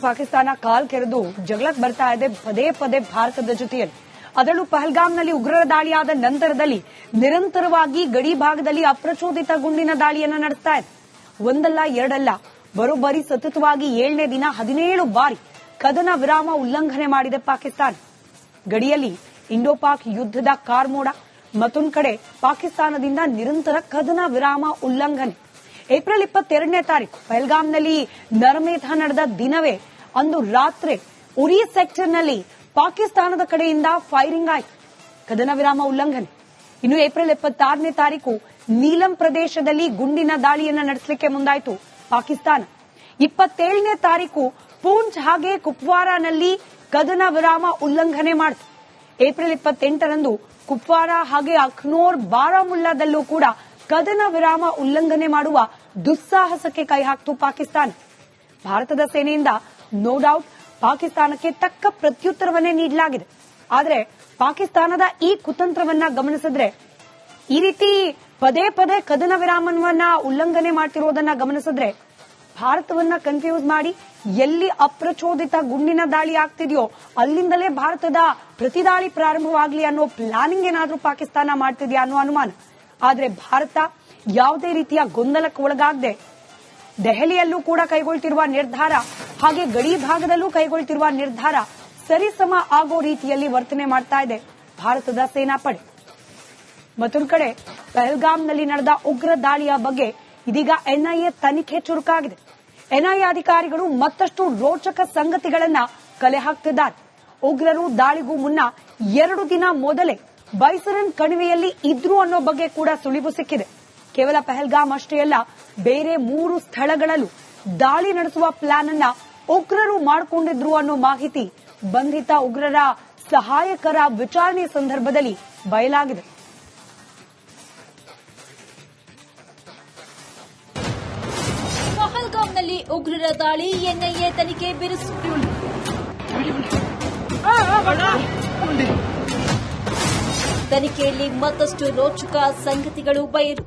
ಪಾಕಿಸ್ತಾನ ಕಾಲ್ ಕೆರೆದು ಜಗಳಕ್ಕೆ ಬರ್ತಾ ಇದೆ ಪದೇ ಪದೇ ಭಾರತದ ಜೊತೆಯಲ್ಲಿ. ಅದರಲ್ಲೂ ಪಹಲ್ಗಾಮ್ನಲ್ಲಿ ಉಗ್ರರ ದಾಳಿಯಾದ ನಂತರದಲ್ಲಿ ನಿರಂತರವಾಗಿ ಗಡಿ ಭಾಗದಲ್ಲಿ ಅಪ್ರಚೋದಿತ ಗುಂಡಿನ ದಾಳಿಯನ್ನು ನಡೆಸ್ತಾ ಇದೆ. ಒಂದಲ್ಲ ಎರಡಲ್ಲ, ಬರೋಬ್ಬರಿ ಸತತವಾಗಿ 7ನೇ ದಿನ 17 ಬಾರಿ ಕದನ ವಿರಾಮ ಉಲ್ಲಂಘನೆ ಮಾಡಿದೆ ಪಾಕಿಸ್ತಾನ. ಗಡಿಯಲ್ಲಿ ಇಂಡೋ ಪಾಕ್ ಯುದ್ದದ ಕಾರ್ಮೋಡ, ಮತ್ತೊಂದು ಕಡೆ ಪಾಕಿಸ್ತಾನದಿಂದ ನಿರಂತರ ಕದನ ವಿರಾಮ ಉಲ್ಲಂಘನೆ. ಏಪ್ರಿಲ್ 22ನೇ ತಾರೀಕು ಪಹಲ್ಗಾಮ್ನಲ್ಲಿ ನರಮೇಧ ನಡೆದ ದಿನವೇ ಅಂದು ರಾತ್ರಿ ಉರಿ ಸೆಕ್ಟರ್ನಲ್ಲಿ ಪಾಕಿಸ್ತಾನದ ಕಡೆಯಿಂದ ಫೈರಿಂಗ್ ಆಯಿತು, ಕದನ ವಿರಾಮ ಉಲ್ಲಂಘನೆ. ಇನ್ನು ಏಪ್ರಿಲ್ 26ನೇ ತಾರೀಕು ನೀಲಂ ಪ್ರದೇಶದಲ್ಲಿ ಗುಂಡಿನ ದಾಳಿಯನ್ನು ನಡೆಸಲಿಕ್ಕೆ ಮುಂದಾಯಿತು ಪಾಕಿಸ್ತಾನ. 27ನೇ ತಾರೀಕು ಪೂಂಚ್ ಹಾಗೆ ಕುಪ್ವಾರಾನಲ್ಲಿ ಕದನ ವಿರಾಮ ಉಲ್ಲಂಘನೆ ಮಾಡಿತು. ಏಪ್ರಿಲ್ 28ರಂದು ಕುಪ್ವಾರ ಹಾಗೆ ಅಖ್ನೂರ್, ಬಾರಾಮುಲ್ಲಾದಲ್ಲೂ ಕೂಡ ಕದನ ವಿರಾಮ ಉಲ್ಲಂಘನೆ ಮಾಡುವ ದುಸ್ಸಾಹಸಕ್ಕೆ ಕೈ ಹಾಕಿತು ಪಾಕಿಸ್ತಾನ. ಭಾರತದ ಸೇನೆಯಿಂದ ನೋ ಡೌಟ್ ಪಾಕಿಸ್ತಾನಕ್ಕೆ ತಕ್ಕ ಪ್ರತ್ಯುತ್ತರವನ್ನೇ ನೀಡಲಾಗಿದೆ. ಆದರೆ ಪಾಕಿಸ್ತಾನದ ಈ ಕುತಂತ್ರವನ್ನ ಗಮನಿಸಿದ್ರೆ, ಈ ರೀತಿ ಪದೇ ಪದೇ ಕದನ ವಿರಾಮವನ್ನ ಉಲ್ಲಂಘನೆ ಮಾಡ್ತಿರೋದನ್ನ ಗಮನಿಸಿದ್ರೆ ಭಾರತವನ್ನ ಕನ್ಫ್ಯೂಸ್ ಮಾಡಿ ಎಲ್ಲಿ ಅಪ್ರಚೋದಿತ ಗುಂಡಿನ ದಾಳಿ ಆಗ್ತಿದೆಯೋ ಅಲ್ಲಿಂದಲೇ ಭಾರತದ ಪ್ರತಿದಾಳಿ ಪ್ರಾರಂಭವಾಗಲಿ ಅನ್ನೋ ಪ್ಲಾನಿಂಗ್ ಏನಾದ್ರೂ ಪಾಕಿಸ್ತಾನ ಮಾಡ್ತಿದ್ಯಾ ಅನ್ನೋ ಅನುಮಾನ. ಆದರೆ ಭಾರತ ಯಾವುದೇ ರೀತಿಯ ಗೊಂದಲಕ್ಕೆ ಒಳಗಾಗದೆ ದೆಹಲಿಯಲ್ಲೂ ಕೂಡ ಕೈಗೊಳ್ತಿರುವ ನಿರ್ಧಾರ ಹಾಗೆ ಗಡಿ ಭಾಗದಲ್ಲೂ ಕೈಗೊಳ್ತಿರುವ ನಿರ್ಧಾರ ಸರಿಸಮ ಆಗೋ ರೀತಿಯಲ್ಲಿ ವರ್ತನೆ ಮಾಡ್ತಾ ಇದೆ ಭಾರತದ ಸೇನಾಪಡೆ. ಮತ್ತೊಂದು ಕಡೆ ಪಹಲ್ಗಾಮ್ನಲ್ಲಿ ನಡೆದ ಉಗ್ರ ದಾಳಿಯ ಬಗ್ಗೆ ಇದೀಗ ಎನ್ಐಎ ತನಿಖೆ ಚುರುಕಾಗಿದೆ. ಎನ್ಐಎ ಅಧಿಕಾರಿಗಳು ಮತ್ತಷ್ಟು ರೋಚಕ ಸಂಗತಿಗಳನ್ನ ಕಲೆ ಹಾಕ್ತಿದ್ದಾರೆ. ಉಗ್ರರು ದಾಳಿಗೂ ಮುನ್ನ 2 ದಿನ ಮೊದಲೇ ಬೈಸರನ್ ಕಣಿವೆಯಲ್ಲಿ ಇದ್ರು ಅನ್ನೋ ಬಗ್ಗೆ ಕೂಡ ಸುಳಿವು ಸಿಕ್ಕಿದೆ. ಕೇವಲ ಪಹಲ್ಗಾಮ್ ಅಷ್ಟೇ ಅಲ್ಲ, ಬೇರೆ 3 ಸ್ಥಳಗಳಲ್ಲೂ ದಾಳಿ ನಡೆಸುವ ಪ್ಲಾನ್ ಅನ್ನ ಉಗ್ರರು ಮಾಡಿಕೊಂಡಿದ್ರು ಅನ್ನೋ ಮಾಹಿತಿ ಬಂಧಿತ ಉಗ್ರರ ಸಹಾಯಕರ ವಿಚಾರಣೆ ಸಂದರ್ಭದಲ್ಲಿ ಬಯಲಾಗಿದೆ. ಪಹಲ್ಗಾಮ್ನಲ್ಲಿ ಉಗ್ರರ ದಾಳಿ, ಎನ್ಐಎ ತನಿಖೆ ಬಿರುಸು. ತನಿಖೆಯಲ್ಲಿ ಮತ್ತಷ್ಟು ರೋಚಕ ಸಂಗತಿಗಳು ಬಯಲು.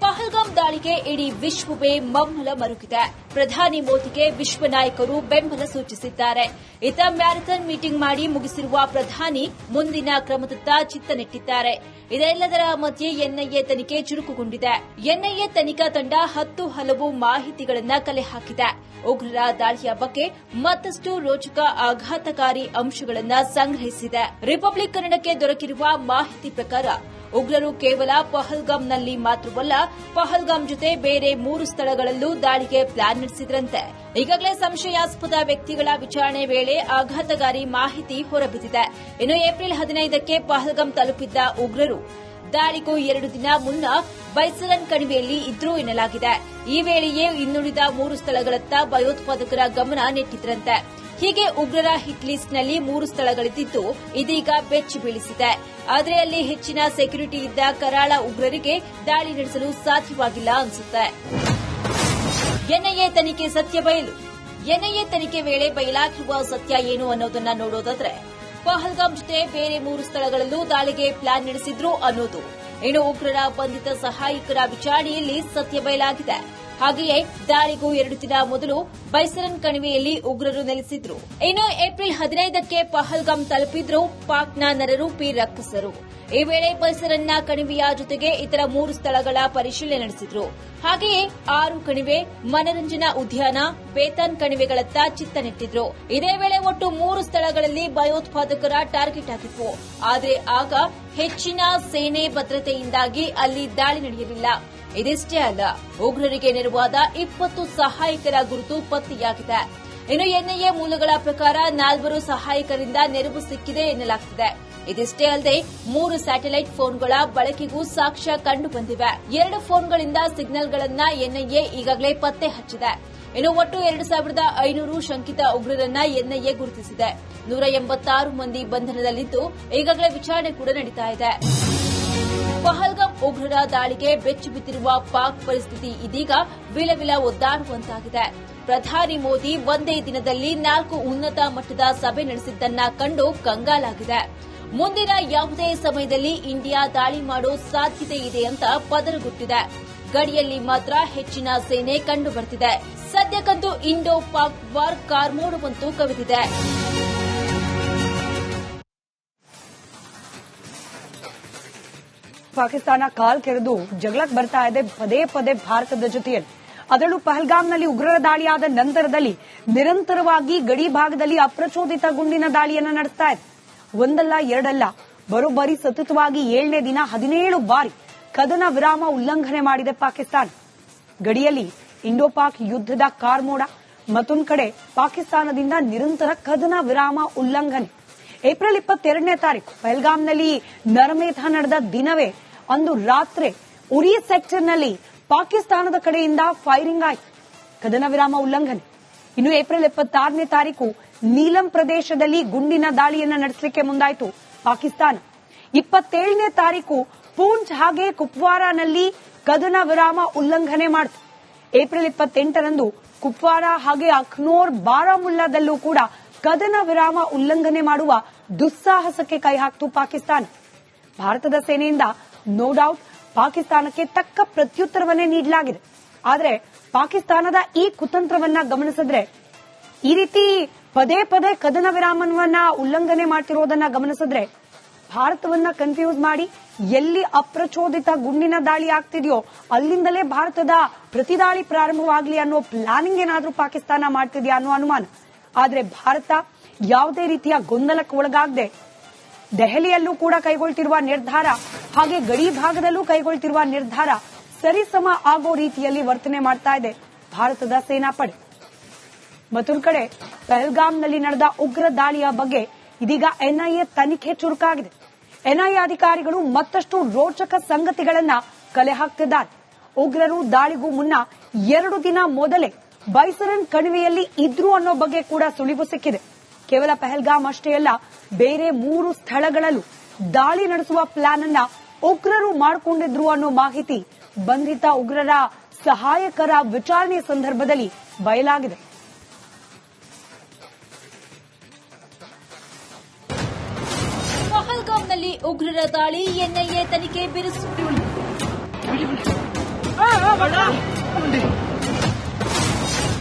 ಪಹಲ್ಗಾಮ್ ದಾಳಿಗೆ ಇಡೀ ವಿಶ್ವವೇ ಮಮ್ಮಲ ಮರುಗಿದೆ. ಪ್ರಧಾನಿ ಮೋದಿಗೆ ವಿಶ್ವ ನಾಯಕರು ಬೆಂಬಲ ಸೂಚಿಸಿದ್ದಾರೆ. ಇತ್ತ ಮ್ಯಾರಥಾನ್ ಮೀಟಿಂಗ್ ಮಾಡಿ ಮುಗಿಸಿರುವ ಪ್ರಧಾನಿ ಮುಂದಿನ ಕ್ರಮದತ್ತ ಚಿತ್ತ ನೆಟ್ಟಿದ್ದಾರೆ. ಇದೆಲ್ಲದರ ಮಧ್ಯೆ ಎನ್ಐಎ ತನಿಖೆ ಚುರುಕುಗೊಂಡಿದೆ. ಎನ್ಐಎ ತನಿಖಾ ತಂಡ 10 ಹಲವು ಮಾಹಿತಿಗಳನ್ನು ಕಲೆ ಹಾಕಿದೆ. ಉಗ್ರರ ದಾಳಿಯ ಬಗ್ಗೆ ಮತ್ತಷ್ಟು ರೋಚಕ ಆಘಾತಕಾರಿ ಅಂಶಗಳನ್ನು ಸಂಗ್ರಹಿಸಿದೆ. ರಿಪಬ್ಲಿಕ್ ಕನ್ನಡಕ್ಕೆ ದೊರಕಿರುವ ಮಾಹಿತಿ ಪ್ರಕಾರ ಉಗ್ರರು ಕೇವಲ ಪಹಲ್ಗಾಮ್ನಲ್ಲಿ ಮಾತ್ರವಲ್ಲ, ಪಹಲ್ಗಾಮ್ ಜೊತೆ ಬೇರೆ 3 ಸ್ಥಳಗಳಲ್ಲೂ ದಾಳಿಗೆ ಪ್ಲಾನ್ ನಡೆಸಿದ್ರಂತೆ. ಈಗಾಗಲೇ ಸಂಶಯಾಸ್ಪದ ವ್ಯಕ್ತಿಗಳ ವಿಚಾರಣೆ ವೇಳೆ ಆಘಾತಕಾರಿ ಮಾಹಿತಿ ಹೊರಬಿದ್ದಿದೆ. ಇನ್ನು ಏಪ್ರಿಲ್ 15ಕ್ಕೆ ಪಹಲ್ಗಾಮ್ ತಲುಪಿದ್ದ ಉಗ್ರರು ದಾಳಿಗೂ 2 ದಿನ ಮುನ್ನ ಬೈಸರನ್ ಕಣಿವೆಯಲ್ಲಿ ಇದ್ರು ಎನ್ನಲಾಗಿದೆ. ಈ ವೇಳೆಯೇ ಇನ್ನುಳಿದ 3 ಸ್ಥಳಗಳತ್ತ ಭಯೋತ್ಪಾದಕರ ಗಮನ ನೆಟ್ಟಿದ್ರಂತೆ. ಹೀಗೆ ಉಗ್ರರ ಹಿಟ್ ಲಿಸ್ಟ್ನಲ್ಲಿ 3 ಸ್ಥಳಗಳಿದ್ದು ಇದೀಗ ಬೆಚ್ಚಿ ಬೀಳಿಸಿದೆ. ಆದರೆ ಅಲ್ಲಿ ಹೆಚ್ಚಿನ ಸೆಕ್ಯೂರಿಟಿ ಇದ್ದ ಕರಾಳ ಉಗ್ರರಿಗೆ ದಾಳಿ ನಡೆಸಲು ಸಾಧ್ಯವಾಗಿಲ್ಲ ಅನಿಸುತ್ತೆ. ಎನ್ಐಎ ತನಿಖೆ ಸತ್ಯ ಬಯಲು. ಎನ್ಐಎ ತನಿಖೆ ವೇಳೆ ಬಯಲಾಗಿರುವ ಸತ್ಯ ಏನು ಅನ್ನೋದನ್ನ ನೋಡೋದಾದ್ರೆ, ಪಹಲ್ಗಾಮ್ ಜೊತೆ ಬೇರೆ 3 ಸ್ಥಳಗಳಲ್ಲೂ ದಾಳಿಗೆ ಪ್ಲಾನ್ ನಡೆಸಿದ್ರು ಅನ್ನೋದು. ಇನ್ನು ಉಗ್ರರ ಬಂಧಿತ ಸಹಾಯಕರ ವಿಚಾರಣೆಯಲ್ಲಿ ಸತ್ಯ ಬಯಲಾಗಿದೆ. ಹಾಗೆಯೇ ದಾಳಿಗೂ 2 ದಿನ ಮೊದಲು ಬೈಸರನ್ ಕಣಿವೆಯಲ್ಲಿ ಉಗ್ರರು ನೆಲೆಸಿದ್ರು. ಇನ್ನು ಏಪ್ರಿಲ್ 15ಕ್ಕೆ ಪಹಲ್ಗಾಮ್ ತಲುಪಿದ್ರು ಪಾಕ್ನ ನರರೂಪಿ ರಕ್ಕಸರು. ಈ ವೇಳೆ ಬೈಸರನ್ನ ಕಣಿವೆಯ ಜೊತೆಗೆ ಇತರ 3 ಸ್ಥಳಗಳ ಪರಿಶೀಲನೆ ನಡೆಸಿದ್ರು. ಹಾಗೆಯೇ 6 ಕಣಿವೆ, ಮನರಂಜನಾ ಉದ್ಯಾನ, ಬೇತಾನ್ ಕಣಿವೆಗಳತ್ತ ಚಿತ್ತ ನೆಟ್ಟಿದ್ರು. ಇದೇ ವೇಳೆ ಒಟ್ಟು 3 ಸ್ಥಳಗಳಲ್ಲಿ ಭಯೋತ್ಪಾದಕರ ಟಾರ್ಗೆಟ್ ಆಗಿತ್ತು. ಆದರೆ ಆಗ ಹೆಚ್ಚಿನ ಸೇನೆ ಭದ್ರತೆಯಿಂದಾಗಿ ಅಲ್ಲಿ ದಾಳಿ ನಡೆಯಲಿಲ್ಲ. ಇದಿಷ್ಟೇ ಅಲ್ಲ, ಉಗ್ರರಿಗೆ ನೆರವಾದ 20 ಸಹಾಯಕರ ಗುರುತು ಪತ್ತೆಯಾಗಿದೆ. ಇನ್ನು ಎನ್ಐಎ ಮೂಲಗಳ ಪ್ರಕಾರ 4 ಸಹಾಯಕರಿಂದ ನೆರವು ಸಿಕ್ಕಿದೆ ಎನ್ನಲಾಗುತ್ತಿದೆ. ಇದಿಷ್ಟೇ ಅಲ್ಲದೆ 3 ಸ್ಯಾಟಲೈಟ್ ಫೋನ್ಗಳ ಬಳಕೆಗೂ ಸಾಕ್ಷ್ಯ ಕಂಡು ಬಂದಿವೆ. 2 ಫೋನ್ಗಳಿಂದ ಸಿಗ್ನಲ್ಗಳನ್ನ ಎನ್ಐಎ ಈಗಾಗಲೇ ಪತ್ತೆ ಹಚ್ಚಿದೆ. ಇನ್ನು ಒಟ್ಟು 2500 ಶಂಕಿತ ಉಗ್ರರನ್ನ ಎನ್ಐಎ ಗುರುತಿಸಿದೆ. 186 ಮಂದಿ ಬಂಧನದಲ್ಲಿದ್ದು ಈಗಾಗಲೇ ವಿಚಾರಣೆ ಕೂಡ ನಡೀತಾ ಇದೆ. ಪಹಲ್ಗಾಮ್ ಉಗ್ರರ ದಾಳಿಗೆ ಬೆಚ್ಚಿ ಬಿದ್ದಿರುವ ಪಾಕ್ ಪರಿಸ್ಥಿತಿ ಇದೀಗ ವಿಲವಿಲ ಒದ್ದಾಡುವಂತಾಗಿದೆ. ಪ್ರಧಾನಿ ಮೋದಿ ಒಂದೇ ದಿನದಲ್ಲಿ 4 ಉನ್ನತ ಮಟ್ಟದ ಸಭೆ ನಡೆಸಿದ್ದನ್ನ ಕಂಡು ಕಂಗಾಲಾಗಿದೆ. ಮುಂದಿನ ಯಾವುದೇ ಸಮಯದಲ್ಲಿ ಇಂಡಿಯಾ ದಾಳಿ ಮಾಡೋ ಸಾಧ್ಯತೆ ಇದೆ ಅಂತ ಪದರಗುಟ್ಟಿದೆ. ಗಡಿಯಲ್ಲಿ ಮಾತ್ರ ಹೆಚ್ಚಿನ ಸೇನೆ ಕಂಡು ಬರ್ತಿದೆ. ಸದ್ಯಕ್ಕಂತೂ ಇಂಡೋ ಪಾಕ್ ವಾರ್ ಕಾರ್ಮೋಡವಂತೂ ಕವಿದಿದೆ. ಪಾಕಿಸ್ತಾನ ಕಾಲ್ ಕೆರೆದು ಜಗಳಕ್ಕೆ ಬರ್ತಾ ಇದೆ ಪದೇ ಪದೇ ಭಾರತದ ಜೊತೆಯಲ್ಲಿ. ಅದರಲ್ಲೂ ಪಹಲ್ಗಾಮ್ನಲ್ಲಿ ಉಗ್ರರ ದಾಳಿಯಾದ ನಂತರದಲ್ಲಿ ನಿರಂತರವಾಗಿ ಗಡಿ ಭಾಗದಲ್ಲಿ ಅಪ್ರಚೋದಿತ ಗುಂಡಿನ ದಾಳಿಯನ್ನು ನಡೆಸ್ತಾ ಇದೆ. ಒಂದಲ್ಲ ಎರಡಲ್ಲ, ಬರೋಬ್ಬರಿ ಸತತವಾಗಿ 7ನೇ ದಿನ 17 ಬಾರಿ ಕದನ ವಿರಾಮ ಉಲ್ಲಂಘನೆ ಮಾಡಿದೆ ಪಾಕಿಸ್ತಾನ. ಗಡಿಯಲ್ಲಿ ಇಂಡೋ ಪಾಕ್ ಯುದ್ಧದ ಕಾರ್ಮೋಡ, ಮತ್ತೊಂದು ಕಡೆ ಪಾಕಿಸ್ತಾನದಿಂದ ನಿರಂತರ ಕದನ ವಿರಾಮ ಉಲ್ಲಂಘನೆ. ಏಪ್ರಿಲ್ 22ನೇ ತಾರೀಕು ಪಹಲ್ಗಾಮ್ನಲ್ಲಿ ನರಮೇಧ ನಡೆದ ದಿನವೇ ಅಂದು ರಾತ್ರಿ ಉರಿ ಸೆಕ್ಟರ್ನಲ್ಲಿ ಪಾಕಿಸ್ತಾನದ ಕಡೆಯಿಂದ ಫೈರಿಂಗ್ ಆಯಿತು, ಕದನ ವಿರಾಮ ಉಲ್ಲಂಘನೆ. ಇನ್ನು ಏಪ್ರಿಲ್ 26ನೇ ತಾರೀಕು ನೀಲಂ ಪ್ರದೇಶದಲ್ಲಿ ಗುಂಡಿನ ದಾಳಿಯನ್ನು ನಡೆಸಲಿಕ್ಕೆ ಮುಂದಾಯಿತು ಪಾಕಿಸ್ತಾನ. 27ನೇ ತಾರೀಕು ಪೂಂಚ್ ಹಾಗೆ ಕುಪ್ವಾರಾನಲ್ಲಿ ಕದನ ವಿರಾಮ ಉಲ್ಲಂಘನೆ ಮಾಡಿತು. ಏಪ್ರಿಲ್ 28ರಂದು ಕುಪ್ವಾರಾ ಹಾಗೆ ಅಖ್ನೂರ್ ಬಾರಾಮುಲ್ಲಾದಲ್ಲೂ ಕೂಡ ಕದನ ವಿರಾಮ ಉಲ್ಲಂಘನೆ ಮಾಡುವ ದುಸ್ಸಾಹಸಕ್ಕೆ ಕೈ ಹಾಕಿತು ಪಾಕಿಸ್ತಾನ. ಭಾರತದ ಸೇನೆಯಿಂದ ನೋ ಡೌಟ್ ಪಾಕಿಸ್ತಾನಕ್ಕೆ ತಕ್ಕ ಪ್ರತ್ಯುತ್ತರವನ್ನೇ ನೀಡಲಾಗಿದೆ. ಆದರೆ ಪಾಕಿಸ್ತಾನದ ಈ ಕುತಂತ್ರವನ್ನ ಗಮನಿಸಿದ್ರೆ, ಈ ರೀತಿ ಪದೇ ಪದೇ ಕದನ ವಿರಾಮವನ್ನ ಉಲ್ಲಂಘನೆ ಮಾಡ್ತಿರೋದನ್ನ ಗಮನಿಸಿದ್ರೆ ಭಾರತವನ್ನ ಕನ್ಫ್ಯೂಸ್ ಮಾಡಿ ಎಲ್ಲಿ ಅಪ್ರಚೋದಿತ ಗುಂಡಿನ ದಾಳಿ ಆಗ್ತಿದೆಯೋ ಅಲ್ಲಿಂದಲೇ ಭಾರತದ ಪ್ರತಿದಾಳಿ ಪ್ರಾರಂಭವಾಗಲಿ ಅನ್ನೋ ಪ್ಲಾನಿಂಗ್ ಏನಾದ್ರೂ ಪಾಕಿಸ್ತಾನ ಮಾಡ್ತಿದ್ಯಾ ಅನ್ನೋ ಅನುಮಾನ. ಆದರೆ ಭಾರತ ಯಾವುದೇ ರೀತಿಯ ಗೊಂದಲಕ್ಕೆ ಒಳಗಾಗದೆ ದೆಹಲಿಯಲ್ಲೂ ಕೂಡ ಕೈಗೊಳ್ತಿರುವ ನಿರ್ಧಾರ ಹಾಗೆ ಗಡಿ ಭಾಗದಲ್ಲೂ ಕೈಗೊಳ್ತಿರುವ ನಿರ್ಧಾರ ಸರಿಸಮ ಆಗೋ ರೀತಿಯಲ್ಲಿ ವರ್ತನೆ ಮಾಡ್ತಾ ಇದೆ ಭಾರತದ ಸೇನಾಪಡೆ. ಮತ್ತೊಂದು ಕಡೆ ಪಹಲ್ಗಾಮ್ನಲ್ಲಿ ನಡೆದ ಉಗ್ರ ದಾಳಿಯ ಬಗ್ಗೆ ಇದೀಗ ಎನ್ಐಎ ತನಿಖೆ ಚುರುಕಾಗಿದೆ. ಎನ್ಐಎ ಅಧಿಕಾರಿಗಳು ಮತ್ತಷ್ಟು ರೋಚಕ ಸಂಗತಿಗಳನ್ನ ಕಲೆ ಹಾಕ್ತಿದ್ದಾರೆ. ಉಗ್ರರು ದಾಳಿಗೂ ಮುನ್ನ 2 ದಿನ ಮೊದಲೇ ಬೈಸರನ್ ಕಣಿವೆಯಲ್ಲಿ ಇದ್ರು ಅನ್ನೋ ಬಗ್ಗೆ ಕೂಡ ಸುಳಿವು ಸಿಕ್ಕಿದೆ. ಕೇವಲ ಪಹಲ್ಗಾಮ್ ಅಷ್ಟೇ ಅಲ್ಲ, ಬೇರೆ 3 ಸ್ಥಳಗಳಲ್ಲೂ ದಾಳಿ ನಡೆಸುವ ಪ್ಲಾನ್ ಅನ್ನ ಉಗ್ರರು ಮಾಡಿಕೊಂಡಿದ್ರು ಅನ್ನೋ ಮಾಹಿತಿ ಬಂಧಿತ ಉಗ್ರರ ಸಹಾಯಕರ ವಿಚಾರಣೆ ಸಂದರ್ಭದಲ್ಲಿ ಬಯಲಾಗಿದೆ. ಪಹಲ್ಗಾಮ್ನಲ್ಲಿ ಉಗ್ರರ ದಾಳಿ, ಎನ್ಐಎ ತನಿಖೆ ಬಿರುಸು.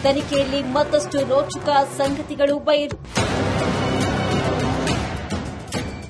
ತನಿಖೆಯಲ್ಲಿ ಮತ್ತಷ್ಟು ರೋಚಕ ಸಂಗತಿಗಳು ಬಯಲು.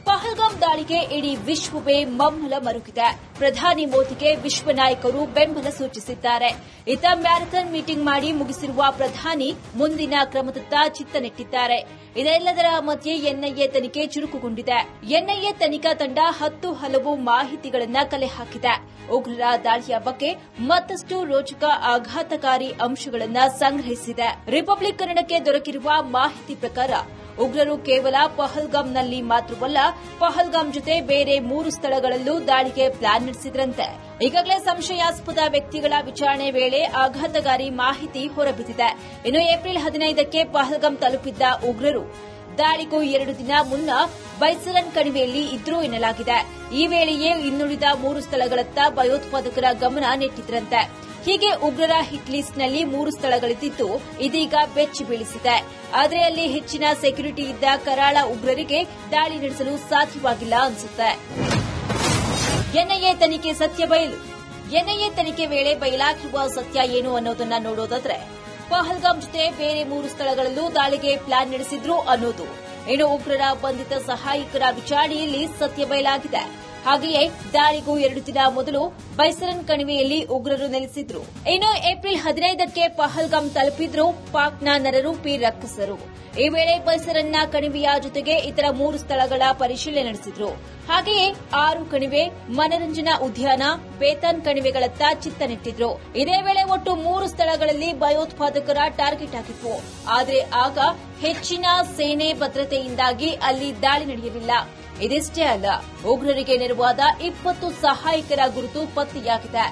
ಪಹಲ್ಗಾಮ್ ದಾಳಿಗೆ ಇಡೀ ವಿಶ್ವವೇ ಮಮ್ಮಲ ಮರುಗಿದೆ. ಪ್ರಧಾನಿ ಮೋದಿಗೆ ವಿಶ್ವ ನಾಯಕರು ಬೆಂಬಲ ಸೂಚಿಸಿದ್ದಾರೆ. ಇತ್ತ ಮ್ಯಾರಥಾನ್ ಮೀಟಿಂಗ್ ಮಾಡಿ ಮುಗಿಸಿರುವ ಪ್ರಧಾನಿ ಮುಂದಿನ ಕ್ರಮದತ್ತ ಚಿತ್ತ ನೆಟ್ಟಿದ್ದಾರೆ. ಇದೆಲ್ಲದರ ಮಧ್ಯೆ ಎನ್ಐಎ ತನಿಖೆ ಚುರುಕುಗೊಂಡಿದೆ. ಎನ್ಐಎ ತನಿಖಾ ತಂಡ 10 ಹಲವು ಮಾಹಿತಿಗಳನ್ನ ಕಲೆ ಹಾಕಿದೆ. ಉಗ್ರರ ದಾಳಿಯ ಬಗ್ಗೆ ಮತ್ತಷ್ಟು ರೋಚಕ ಆಘಾತಕಾರಿ ಅಂಶಗಳನ್ನ ಸಂಗ್ರಹಿಸಿದೆ. ರಿಪಬ್ಲಿಕ್ ಕನ್ನಡಕ್ಕೆ ದೊರಕಿರುವ ಮಾಹಿತಿ ಪ್ರಕಾರ ಉಗ್ರರು ಕೇವಲ ಪಹಲ್ಗಾಮ್ನಲ್ಲಿ ಮಾತ್ರವಲ್ಲ, ಪಹಲ್ಗಾಮ್ ಜೊತೆ ಬೇರೆ 3 ಸ್ಥಳಗಳಲ್ಲೂ ದಾಳಿಗೆ ಪ್ಲಾನ್ ನಡೆಸಿದ್ರಂತೆ. ಈಗಾಗಲೇ ಸಂಶಯಾಸ್ಪದ ವ್ಯಕ್ತಿಗಳ ವಿಚಾರಣೆ ವೇಳೆ ಆಘಾತಕಾರಿ ಮಾಹಿತಿ ಹೊರಬಿದ್ದಿದೆ. ಇನ್ನು ಏಪ್ರಿಲ್ 15ಕ್ಕೆ ಪಹಲ್ಗಾಮ್ ತಲುಪಿದ್ದ ಉಗ್ರರು ದಾಳಿಗೂ 2 ದಿನ ಮುನ್ನ ಬೈಸರನ್ ಕಣಿವೆಯಲ್ಲಿ ಇದ್ರು ಎನ್ನಲಾಗಿದೆ. ಈ ವೇಳೆಯೇ ಇನ್ನುಳಿದ 3 ಸ್ಥಳಗಳತ್ತ ಭಯೋತ್ಪಾದಕರ ಗಮನ ನೆಟ್ಟಿದ್ರಂತೆ. ಹೀಗೆ ಉಗ್ರರ ಹಿಟ್ ಲಿಸ್ಟ್ನಲ್ಲಿ 3 ಸ್ಥಳಗಳಿದ್ದು ಇದೀಗ ಬೆಚ್ಚಿ ಬೀಳಿಸಿದೆ. ಆದರೆ ಅಲ್ಲಿ ಹೆಚ್ಚಿನ ಸೆಕ್ಯೂರಿಟಿ ಇದ್ದ ಕರಾಳ ಉಗ್ರರಿಗೆ ದಾಳಿ ನಡೆಸಲು ಸಾಧ್ಯವಾಗಿಲ್ಲ ಅನಿಸುತ್ತೆ. ಎನ್ಐಎ ತನಿಖೆ ಸತ್ಯ ಬಯಲು. ಎನ್ಐಎ ತನಿಖೆ ವೇಳೆ ಬಯಲಾಗಿರುವ ಸತ್ಯ ಏನು ಅನ್ನೋದನ್ನ ನೋಡೋದಾದ್ರೆ, ಪಹಲ್ಗಾಮ್ ಜೊತೆ ಬೇರೆ 3 ಸ್ಥಳಗಳಲ್ಲೂ ದಾಳಿಗೆ ಪ್ಲಾನ್ ನಡೆಸಿದ್ರು ಅನ್ನೋದು. ಇನ್ನು ಉಗ್ರರ ಬಂಧಿತ ಸಹಾಯಕರ ವಿಚಾರಣೆಯಲ್ಲಿ ಸತ್ಯ ಬಯಲಾಗಿದೆ. ಹಾಗೆಯೇ ದಾಳಿಗೂ 2 ದಿನ ಮೊದಲು ಬೈಸರನ್ ಕಣಿವೆಯಲ್ಲಿ ಉಗ್ರರು ನೆಲೆಸಿದ್ರು. ಇನ್ನು ಏಪ್ರಿಲ್ 15ಕ್ಕೆ ಪಹಲ್ಗಾಮ್ ತಲುಪಿದ್ರು ಪಾಕ್ನ ನರರೂಪಿ ರಕ್ಕಸರು. ಈ ವೇಳೆ ಬೈಸರನ್ನ ಕಣಿವೆಯ ಜೊತೆಗೆ ಇತರ 3 ಸ್ಥಳಗಳ ಪರಿಶೀಲನೆ ನಡೆಸಿದ್ರು. ಹಾಗೆಯೇ 6 ಕಣಿವೆ, ಮನರಂಜನಾ ಉದ್ಯಾನ, ಬೇತಾನ್ ಕಣಿವೆಗಳತ್ತ ಚಿತ್ತ ನೆಟ್ಟಿದ್ರು. ಇದೇ ವೇಳೆ ಒಟ್ಟು 3 ಸ್ಥಳಗಳಲ್ಲಿ ಭಯೋತ್ಪಾದಕರ ಟಾರ್ಗೆಟ್ ಆಗಿತ್ತು. ಆದರೆ ಆಗ ಹೆಚ್ಚಿನ ಸೇನೆ ಭದ್ರತೆಯಿಂದಾಗಿ ಅಲ್ಲಿ ದಾಳಿ ನಡೆಯಲಿಲ್ಲ. ಇದಿಷ್ಟೇ ಅಲ್ಲ, ಉಗ್ರರಿಗೆ ನೆರವಾದ 20 ಸಹಾಯಕರ ಗುರುತು ಪತ್ತೆಯಾಗಿದೆ.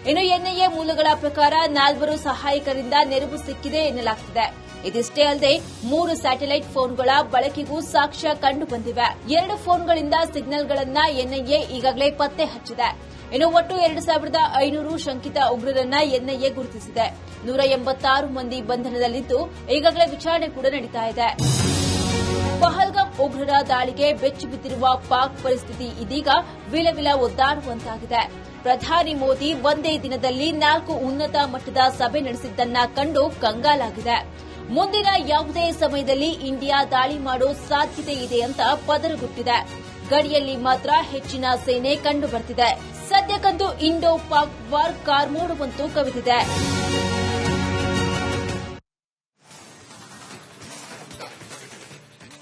ಇನ್ನು ಎನ್ಐಎ ಮೂಲಗಳ ಪ್ರಕಾರ 4 ಸಹಾಯಕರಿಂದ ನೆರವು ಸಿಕ್ಕಿದೆ ಎನ್ನಲಾಗುತ್ತಿದೆ. ಇದಿಷ್ಟೇ ಅಲ್ಲದೆ 3 ಸ್ಯಾಟಲೈಟ್ ಫೋನ್ಗಳ ಬಳಕೆಗೂ ಸಾಕ್ಷ್ಯ ಕಂಡು ಬಂದಿವೆ. 2 ಫೋನ್ಗಳಿಂದ ಸಿಗ್ನಲ್ಗಳನ್ನ ಎನ್ಐಎ ಈಗಾಗಲೇ ಪತ್ತೆ ಹಚ್ಚಿದೆ. ಇನ್ನು ಒಟ್ಟು 2500 ಶಂಕಿತ ಉಗ್ರರನ್ನ ಎನ್ಐಎ ಗುರುತಿಸಿದೆ. 186 ಮಂದಿ ಬಂಧನದಲ್ಲಿದ್ದು ಈಗಾಗಲೇ ವಿಚಾರಣೆ ಕೂಡ ನಡೀತಾ ಇದೆ. ಪಹಲ್ಗಾಮ್ ಉಗ್ರರ ದಾಳಿಗೆ ಬೆಚ್ಚಿ ಬಿದ್ದಿರುವ ಪಾಕ್ ಪರಿಸ್ಥಿತಿ ಇದೀಗ ವಿಲವಿಲ ಒದ್ದಾಡುವಂತಾಗಿದೆ. ಪ್ರಧಾನಿ ಮೋದಿ ಒಂದೇ ದಿನದಲ್ಲಿ 4 ಉನ್ನತ ಮಟ್ಟದ ಸಭೆ ನಡೆಸಿದ್ದನ್ನ ಕಂಡು ಕಂಗಾಲಾಗಿದೆ. ಮುಂದಿನ ಯಾವುದೇ ಸಮಯದಲ್ಲಿ ಇಂಡಿಯಾ ದಾಳಿ ಮಾಡೋ ಸಾಧ್ಯತೆ ಇದೆ ಅಂತ ಪದರಗುಟ್ಟಿದೆ. ಗಡಿಯಲ್ಲಿ ಮಾತ್ರ ಹೆಚ್ಚಿನ ಸೇನೆ ಕಂಡು ಬರ್ತಿದೆ. ಸದ್ಯಕ್ಕಂತೂ ಇಂಡೋ ಪಾಕ್ ವಾರ್ ಕಾರ್ಮೋಡವಂತೂ ಕವಿದಿದೆ.